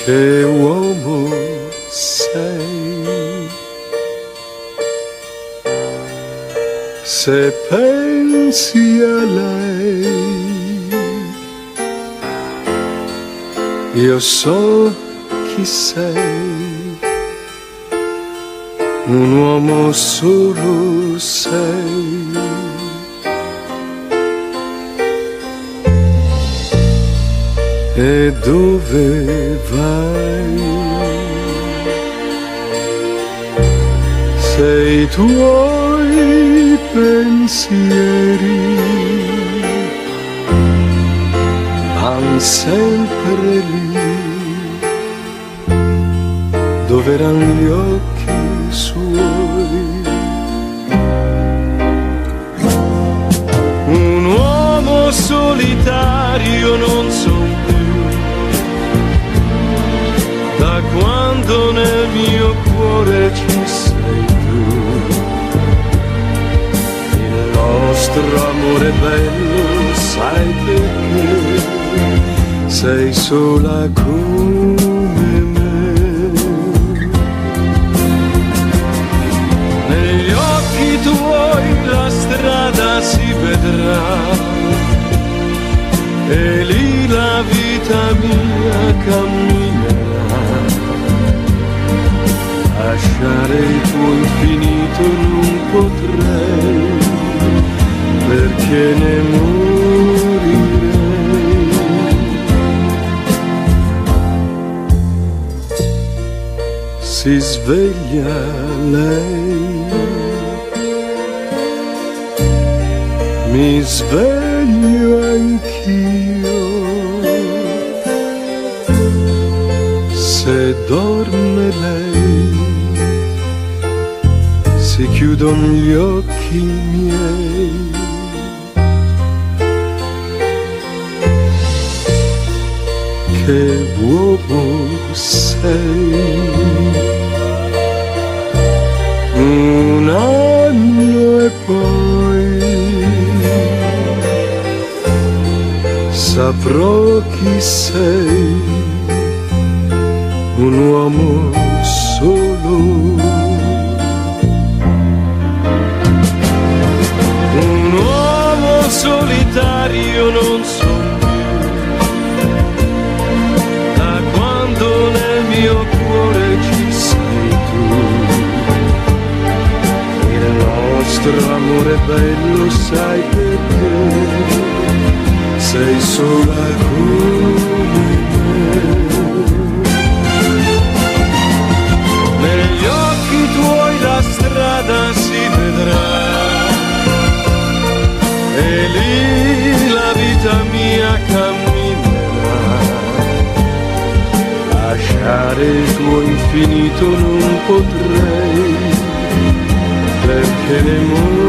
Che uomo sei, se pensi a lei, io so chi sei, un uomo solo sei. E dove vai? Se i tuoi pensieri van sempre lì, dove erano gli occhi suoi. Un uomo solitario non son più, da quando nel mio cuore ci sei tu. Il nostro amore bello, sai perché sei sola come me. Negli occhi tuoi la strada si vedrà e lì la vita mia camminerà. Lasciare il tuo infinito non potrei, perché ne morirei. Si sveglia lei, mi sveglio anch'io, se dorme lei si chiudono gli occhi miei. Che uomo sei, un anno e poi saprò chi sei, un uomo solo. Un uomo solitario non son più, da quando nel mio cuore ci sei tu. Il nostro amore bello, sai perché sei sola come me. Negli occhi tuoi la strada si vedrà e lì la vita mia camminerà. Lasciare il tuo infinito non potrei, perché ne morirei.